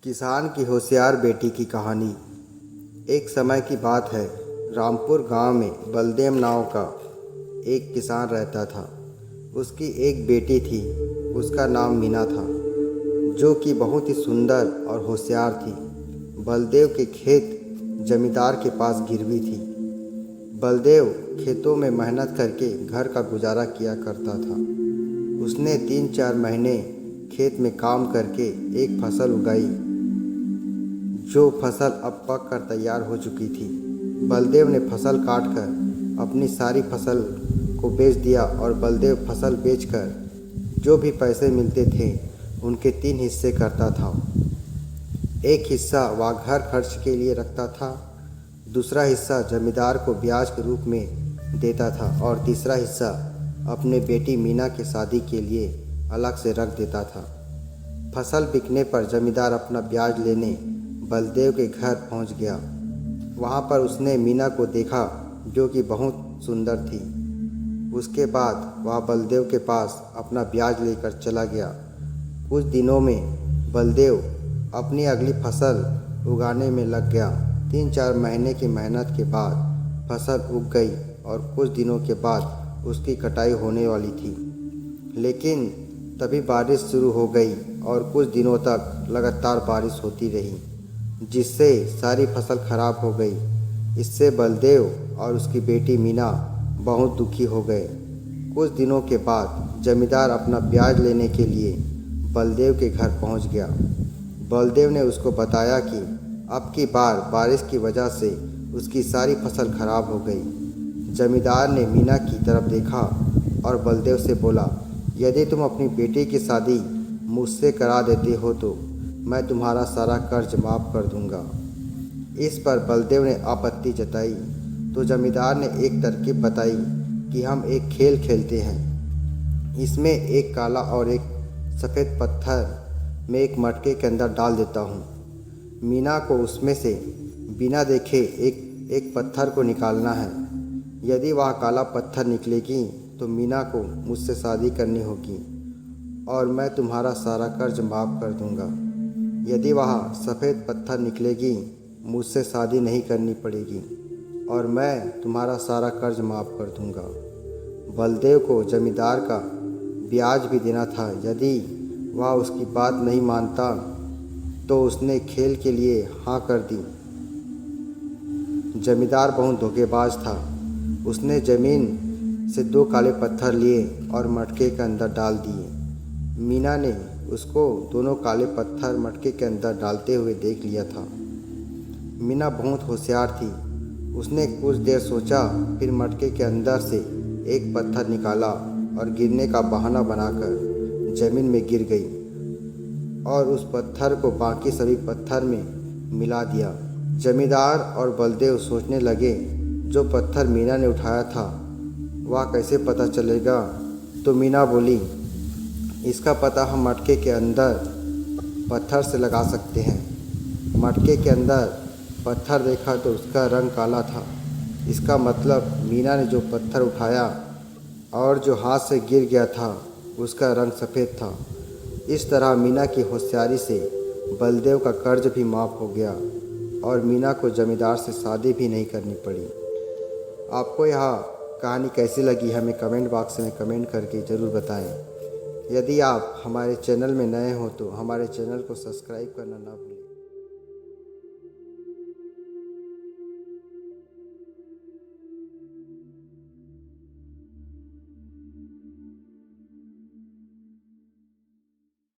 किसान की होशियार बेटी की कहानी। एक समय की बात है। रामपुर गांव में बलदेव नाव का एक किसान रहता था। उसकी एक बेटी थी। उसका नाम मीना था, जो कि बहुत ही सुंदर और होशियार थी। बलदेव के खेत जमींदार के पास गिरवी थी। बलदेव खेतों में मेहनत करके घर का गुजारा किया करता था। उसने 3-4 महीने खेत में काम करके एक फसल उगाई, जो फसल अब पक कर तैयार हो चुकी थी। बलदेव ने फसल काट कर अपनी सारी फसल को बेच दिया और बलदेव फसल बेचकर जो भी पैसे मिलते थे उनके 3 हिस्से करता था। एक हिस्सा वह घर खर्च के लिए रखता था, दूसरा हिस्सा जमींदार को ब्याज के रूप में देता था और तीसरा हिस्सा अपने बेटी मीना के शादी के लिए अलग से रख देता था। फसल बिकने पर जमींदार अपना ब्याज लेने बलदेव के घर पहुंच गया। वहां पर उसने मीना को देखा, जो कि बहुत सुंदर थी। उसके बाद वह बलदेव के पास अपना ब्याज लेकर चला गया। कुछ दिनों में बलदेव अपनी अगली फसल उगाने में लग गया। 3-4 महीने की मेहनत के बाद फसल उग गई और कुछ दिनों के बाद उसकी कटाई होने वाली थी। लेकिन तभी बारिश शुरू हो गई और कुछ दिनों तक लगातार बारिश होती रही, जिससे सारी फसल खराब हो गई। इससे बलदेव और उसकी बेटी मीना बहुत दुखी हो गए। कुछ दिनों के बाद जमींदार अपना ब्याज लेने के लिए बलदेव के घर पहुंच गया। बलदेव ने उसको बताया कि अब की बार बारिश की वजह से उसकी सारी फसल खराब हो गई। जमींदार ने मीना की तरफ देखा और बलदेव से बोला, यदि तुम अपनी बेटी की शादी मुझसे करा देते हो तो मैं तुम्हारा सारा कर्ज माफ़ कर दूंगा। इस पर बलदेव ने आपत्ति जताई तो जमींदार ने एक तरकीब बताई कि हम एक खेल खेलते हैं। इसमें एक काला और एक सफ़ेद पत्थर मैं एक मटके के अंदर डाल देता हूँ। मीना को उसमें से बिना देखे एक पत्थर को निकालना है। यदि वह काला पत्थर निकलेगी तो मीना को मुझसे शादी करनी होगी और मैं तुम्हारा सारा कर्ज माफ़ कर दूंगा। यदि वह सफ़ेद पत्थर निकलेगी, मुझसे शादी नहीं करनी पड़ेगी और मैं तुम्हारा सारा कर्ज माफ़ कर दूंगा। बलदेव को जमींदार का ब्याज भी देना था। यदि वह उसकी बात नहीं मानता तो उसने खेल के लिए हाँ कर दी। जमींदार बहुत धोखेबाज था। उसने ज़मीन से 2 काले पत्थर लिए और मटके के अंदर डाल दिए। मीना ने उसको दोनों काले पत्थर मटके के अंदर डालते हुए देख लिया था। मीना बहुत होशियार थी। उसने कुछ देर सोचा, फिर मटके के अंदर से एक पत्थर निकाला और गिरने का बहाना बनाकर ज़मीन में गिर गई और उस पत्थर को बाकी सभी पत्थर में मिला दिया। जमींदार और बलदेव सोचने लगे, जो पत्थर मीना ने उठाया था वह कैसे पता चलेगा। तो मीना बोली, इसका पता हम मटके के अंदर पत्थर से लगा सकते हैं। मटके के अंदर पत्थर देखा तो उसका रंग काला था। इसका मतलब मीना ने जो पत्थर उठाया और जो हाथ से गिर गया था उसका रंग सफ़ेद था। इस तरह मीना की होशियारी से बलदेव का कर्ज भी माफ़ हो गया और मीना को जमींदार से शादी भी नहीं करनी पड़ी। आपको यह कहानी कैसी लगी हमें कमेंट बॉक्स में कमेंट करके ज़रूर बताएं। यदि आप हमारे चैनल में नए हो तो हमारे चैनल को सब्सक्राइब करना ना भूलें।